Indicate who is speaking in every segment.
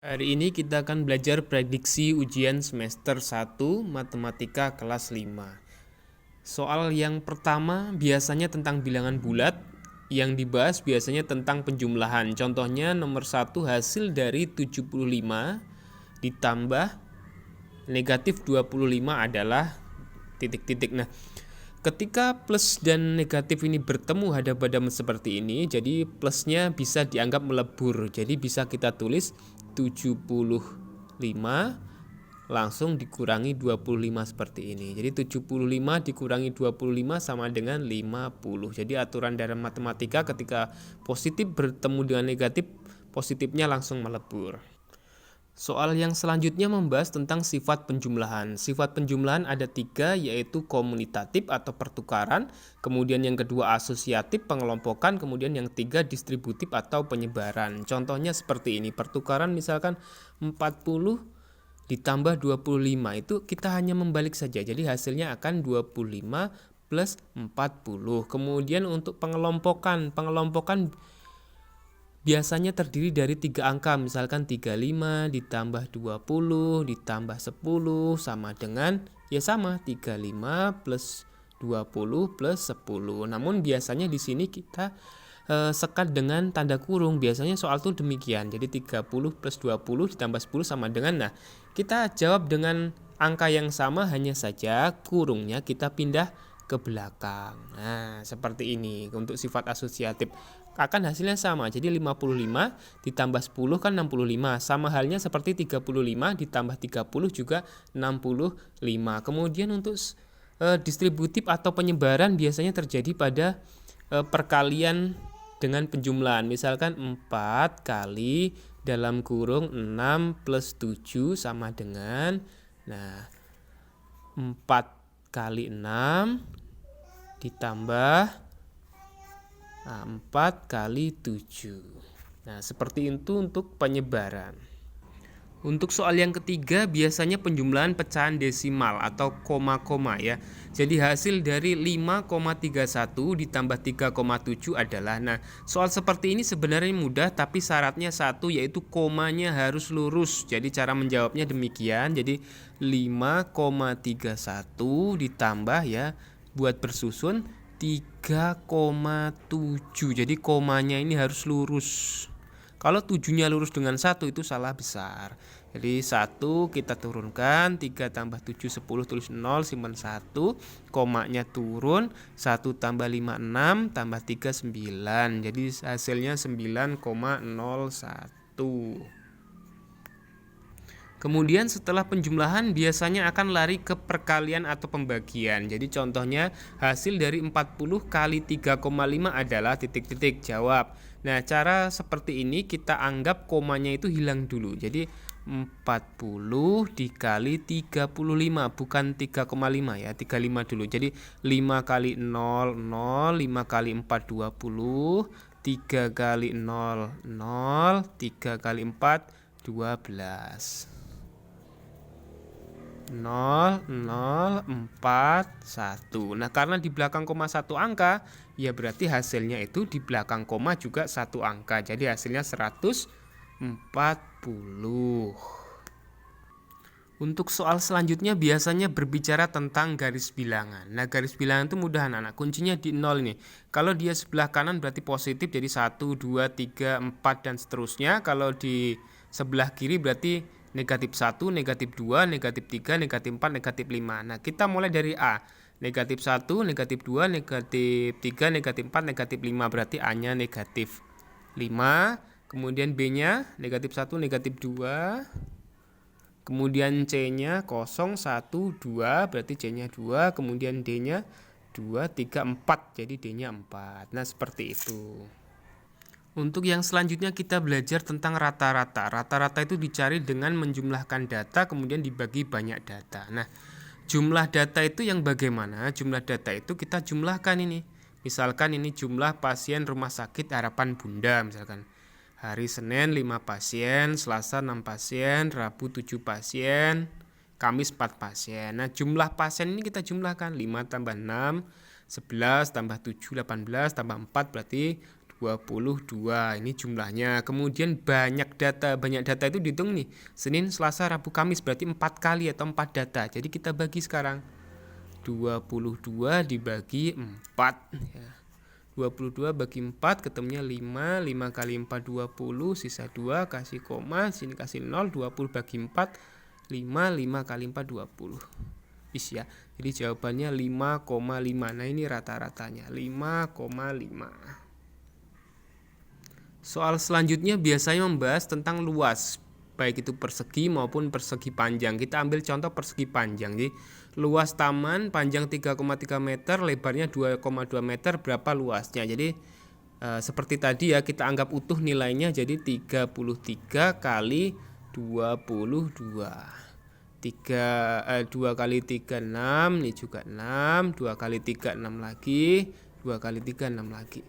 Speaker 1: Hari ini kita akan belajar prediksi ujian semester 1 Matematika kelas 5. Soal yang pertama biasanya tentang bilangan bulat, yang dibahas biasanya tentang penjumlahan. Contohnya nomor 1 hasil dari 75 ditambah negatif 25 adalah titik-titik. Nah, ketika plus dan negatif ini bertemu hadap-hadap seperti ini, jadi plusnya bisa dianggap melebur. Jadi bisa kita tulis 75 langsung dikurangi 25 seperti ini. Jadi 75 dikurangi 25 sama dengan 50. Jadi aturan dalam matematika ketika positif bertemu dengan negatif, positifnya langsung melebur. Soal yang selanjutnya membahas tentang sifat penjumlahan. Sifat penjumlahan ada 3, yaitu komunitatif atau pertukaran, kemudian yang kedua asosiatif, pengelompokan, kemudian yang 3 distributif atau penyebaran. Contohnya seperti ini, pertukaran misalkan 40 ditambah 25, itu kita hanya membalik saja, jadi hasilnya akan 25 plus 40. Kemudian untuk pengelompokan biasanya terdiri dari 3 angka, misalkan 35 ditambah 20 ditambah 10 sama dengan, ya sama, 35 plus 20 plus 10. Namun biasanya di sini kita sekat dengan tanda kurung. Biasanya soal tuh demikian. Jadi 30 plus 20 ditambah 10 sama dengan, nah kita jawab dengan angka yang sama, hanya saja kurungnya kita pindah ke belakang. Nah, seperti ini untuk sifat asosiatif. Akan hasilnya sama. Jadi 55 ditambah 10 kan 65. Sama halnya seperti 35 ditambah 30 juga 65. Kemudian untuk distributif atau penyebaran biasanya terjadi pada perkalian dengan penjumlahan. Misalkan 4 kali dalam kurung 6 plus 7 sama dengan, nah 4 kali 6 ditambah 4 kali 7. Nah, seperti itu untuk penyebaran. Untuk soal yang ketiga biasanya penjumlahan pecahan desimal atau koma-koma ya. Jadi hasil dari 5,31 ditambah 3,7 adalah, nah soal seperti ini sebenarnya mudah, tapi syaratnya satu, yaitu komanya harus lurus. Jadi cara menjawabnya demikian. Jadi 5,31 ditambah, ya buat bersusun, 3,7. Jadi komanya ini harus lurus. Kalau 7-nya lurus dengan 1 itu salah besar. Jadi 1 kita turunkan, 3 tambah 7 10, tulis 0, simpan 1, komanya turun, 1 tambah 5 6, tambah 3 9. Jadi hasilnya 9,01. Kemudian setelah penjumlahan biasanya akan lari ke perkalian atau pembagian. Jadi contohnya hasil dari 40 kali 3,5 adalah titik-titik, jawab. Nah, cara seperti ini kita anggap komanya itu hilang dulu. Jadi 40 dikali 35, bukan 3,5 ya, 35 dulu. Jadi 5 kali 0 0, 5 kali 4 20, 3 kali 0 0, 3 kali 4 12. 0, 0, 4, 1. Nah, karena di belakang koma 1 angka, ya berarti hasilnya itu di belakang koma juga 1 angka. Jadi hasilnya 140. Untuk soal selanjutnya biasanya berbicara tentang garis bilangan. Nah, garis bilangan itu mudah anak-anak. Kuncinya di 0 nih. Kalau dia sebelah kanan berarti positif, jadi 1, 2, 3, 4 dan seterusnya. Kalau di sebelah kiri berarti negatif 1, negatif 2, negatif 3, negatif 4, negatif 5. Nah, kita mulai dari A. Negatif 1, negatif 2, negatif 3, negatif 4, negatif 5. Berarti A-nya negatif 5. Kemudian B-nya negatif 1, negatif 2. Kemudian C-nya 0, 1, 2. Berarti C-nya 2. Kemudian D-nya 2, 3, 4. Jadi D-nya 4. Nah, seperti itu. Untuk yang selanjutnya kita belajar tentang rata-rata. Rata-rata itu dicari dengan menjumlahkan data kemudian dibagi banyak data. Nah, jumlah data itu yang bagaimana? Jumlah data itu kita jumlahkan ini. Misalkan ini jumlah pasien rumah sakit Harapan Bunda misalkan. Hari Senin 5 pasien, Selasa 6 pasien, Rabu 7 pasien, Kamis 4 pasien. Nah, jumlah pasien ini kita jumlahkan 5 tambah 6, 11 tambah 7, 18 tambah 4 berarti 22. Ini jumlahnya. Kemudian banyak data itu dihitung nih. Senin, Selasa, Rabu, Kamis, berarti 4 kali atau 4 data. Jadi kita bagi sekarang. 22 dibagi 4 ya. 22 bagi 4 ketemunya 5. 5 kali 4 20, sisa 2, kasih koma, sini kasih 0. 20 bagi 4 5. 5 kali 4 20. Bis ya. Jadi jawabannya 5,5. Nah, ini rata-ratanya 5,5. Soal selanjutnya biasanya membahas tentang luas, baik itu persegi maupun persegi panjang. Kita ambil contoh persegi panjang. Jadi luas taman panjang 3,3 meter, lebarnya 2,2 meter, berapa luasnya? Jadi seperti tadi ya, kita anggap utuh nilainya, jadi 33 kali 22. 2 kali 3 6, ini juga 6, 2 kali 3 6 lagi, 2 kali 3 6 lagi.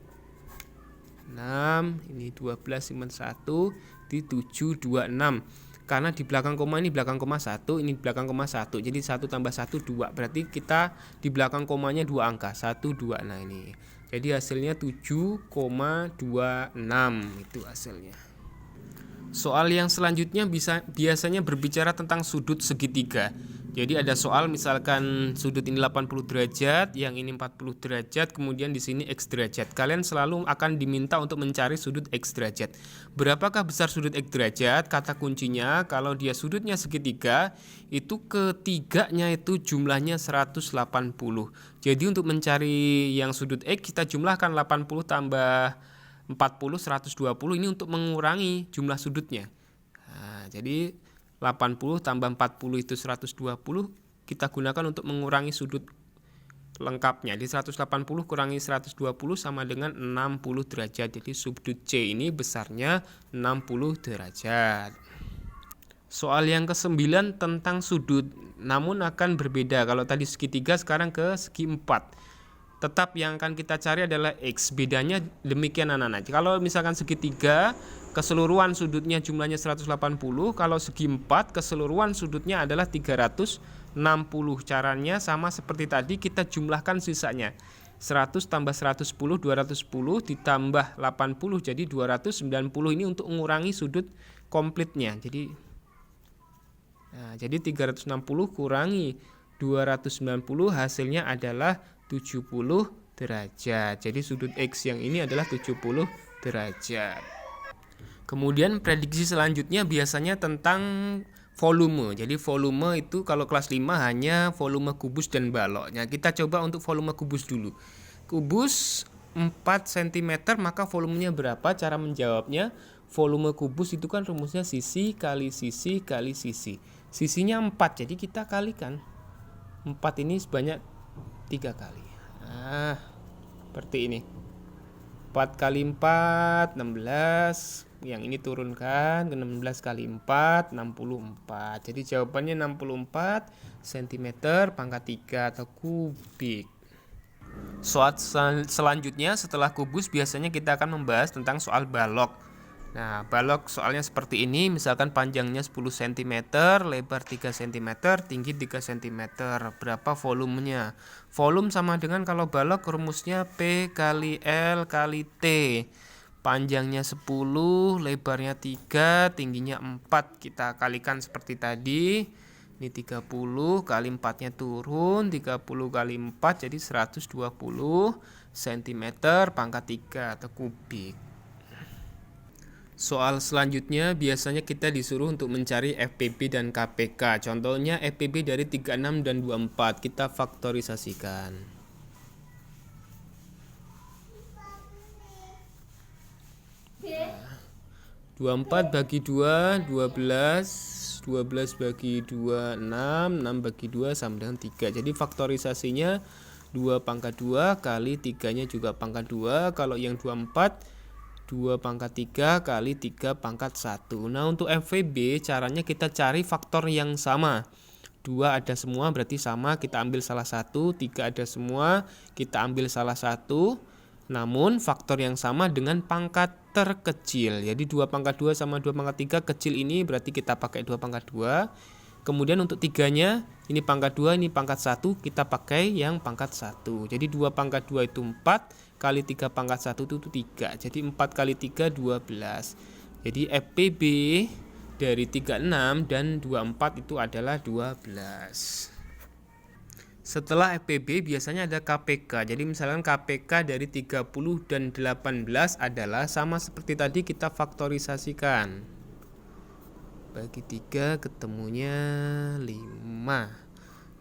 Speaker 1: 6, ini 12 simpan 1, di 7 2 6. Karena di belakang koma ini belakang koma 1, ini belakang koma 1. Jadi 1 tambah 1 2. Berarti kita di belakang komanya 2 angka, 1 2. Nah, ini. Jadi hasilnya 7,26 itu hasilnya. Soal yang selanjutnya biasanya berbicara tentang sudut segitiga. Jadi ada soal misalkan sudut ini 80 derajat, yang ini 40 derajat, kemudian di sini X derajat. Kalian selalu akan diminta untuk mencari sudut X derajat. Berapakah besar sudut X derajat? Kata kuncinya kalau dia sudutnya segitiga, itu ketiganya itu jumlahnya 180. Jadi untuk mencari yang sudut X kita jumlahkan 80 tambah 40 120, ini untuk mengurangi jumlah sudutnya. Nah, jadi 80 tambah 40 itu 120, kita gunakan untuk mengurangi sudut lengkapnya. Di 180 kurangi 120 sama dengan 60 derajat. Jadi sudut C ini besarnya 60 derajat. Soal yang ke-9 tentang sudut, namun akan berbeda. Kalau tadi segitiga, sekarang ke segi 4. Tetap yang akan kita cari adalah X. Bedanya demikian anak-anak. Kalau misalkan segitiga, keseluruhan sudutnya jumlahnya 180. Kalau segi 4, keseluruhan sudutnya adalah 360. Caranya sama seperti tadi, kita jumlahkan sisanya. 100 tambah 110, 210, ditambah 80, jadi 290. Ini untuk mengurangi sudut komplitnya. Jadi 360 kurangi 290, hasilnya adalah 70 derajat. Jadi sudut X yang ini adalah 70 derajat. Kemudian prediksi selanjutnya biasanya tentang volume. Jadi volume itu kalau kelas 5 hanya volume kubus dan baloknya. Kita coba untuk volume kubus dulu. Kubus 4 cm, maka volumenya berapa? Cara menjawabnya, volume kubus itu kan rumusnya sisi kali sisi kali sisi. Sisinya 4, jadi kita kalikan. 4 ini sebanyak 3 kali. Nah, seperti ini. 4 kali 4, 16. Yang ini turunkan ke 16 kali 4, 64. Jadi jawabannya 64 cm pangkat 3 atau kubik. Soal selanjutnya setelah kubus biasanya kita akan membahas tentang soal balok. Nah, balok soalnya seperti ini, misalkan panjangnya 10 cm, lebar 3 cm, tinggi 3 cm. Berapa volumenya? Volume sama dengan kalau balok rumusnya P kali L kali T. Panjangnya 10, lebarnya 3, tingginya 4. Kita kalikan seperti tadi. Ini 30 kali 4-nya turun, 30 kali 4 jadi 120 cm pangkat 3 atau kubik. Soal selanjutnya biasanya kita disuruh untuk mencari FPB dan KPK. Contohnya FPB dari 36 dan 24. Kita faktorisasikan. 24 bagi 2, 12. 12 bagi 2, 6. 6 bagi 2 sama dengan 3. Jadi faktorisasinya 2 pangkat 2 kali 3-nya juga pangkat 2. Kalau yang 24, 2 pangkat 3 kali 3 pangkat 1. Nah, untuk FVB caranya kita cari faktor yang sama. 2 ada semua berarti sama, kita ambil salah satu. 3 ada semua, kita ambil salah satu. Namun faktor yang sama dengan pangkat terkecil. Jadi 2 pangkat 2 sama 2 pangkat 3 kecil ini berarti kita pakai 2 pangkat 2. Kemudian untuk 3-nya, ini pangkat 2, ini pangkat 1, kita pakai yang pangkat 1. Jadi 2 pangkat 2 itu 4, kali 3 pangkat 1 itu 3. Jadi 4 kali 3 12. Jadi FPB dari 36 dan 24 itu adalah 12. Setelah FPB biasanya ada KPK. Jadi misalkan KPK dari 30 dan 18 adalah sama seperti tadi kita faktorisasikan. Bagi 3 ketemunya 5.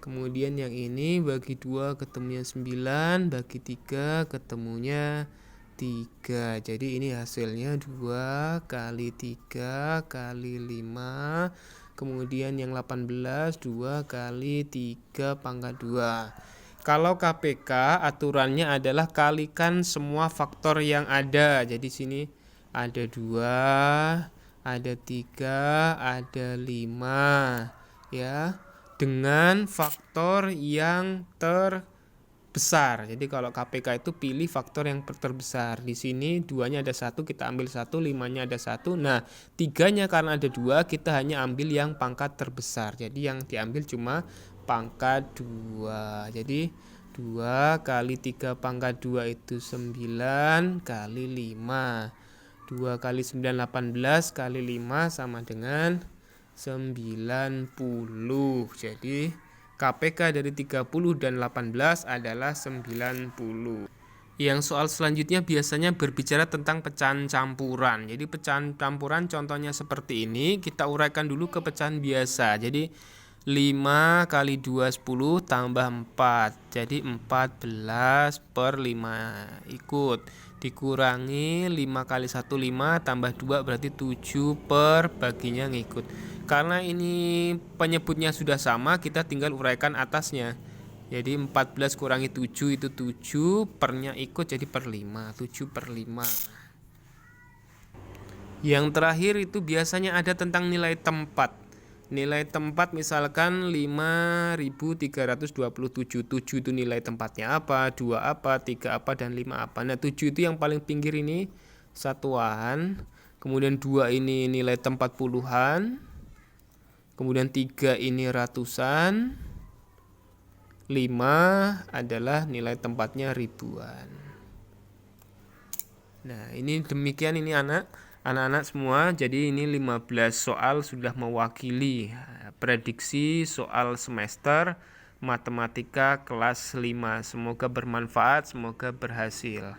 Speaker 1: Kemudian yang ini bagi 2 ketemunya 9, bagi 3 ketemunya 3. Jadi ini hasilnya 2 kali 3 kali 5. Kemudian yang 18 2 kali 3 pangkat 2. Kalau KPK aturannya adalah kalikan semua faktor yang ada. Jadi sini ada 2, ada 3, ada 5 ya, dengan faktor yang terbesar. Jadi kalau KPK itu pilih faktor yang terbesar. Di sini 2-nya ada 1, kita ambil 1, 5-nya ada 1. Nah, 3-nya karena ada 2, kita hanya ambil yang pangkat terbesar. Jadi yang diambil cuma pangkat 2. Jadi 2 kali 3 pangkat 2 itu 9 kali 5. 2 kali 9 18 kali 5 sama dengan 90. Jadi KPK dari 30 dan 18 adalah 90. Yang soal selanjutnya biasanya berbicara tentang pecahan campuran. Jadi pecahan campuran contohnya seperti ini. Kita uraikan dulu ke pecahan biasa. Jadi 5 kali 2 10 tambah 4. Jadi 14 per 5 ikut. Dikurangi 5 kali 1 5 tambah 2 berarti 7 per baginya ngikut. Karena ini penyebutnya sudah sama, kita tinggal uraikan atasnya. Jadi 14 kurangi 7 itu 7, pernya ikut jadi per 5, 7 per 5. Yang terakhir itu biasanya ada tentang nilai tempat. Nilai tempat misalkan 5.327. 7 itu nilai tempatnya apa, 2 apa, 3 apa, dan 5 apa. Nah 7 itu yang paling pinggir ini satuan. Kemudian 2 ini nilai tempat puluhan. Kemudian 3 ini ratusan. 5 adalah nilai tempatnya ribuan. Nah ini demikian ini anak-anak semua. Jadi ini 15 soal sudah mewakili prediksi soal semester matematika kelas 5. Semoga bermanfaat, semoga berhasil.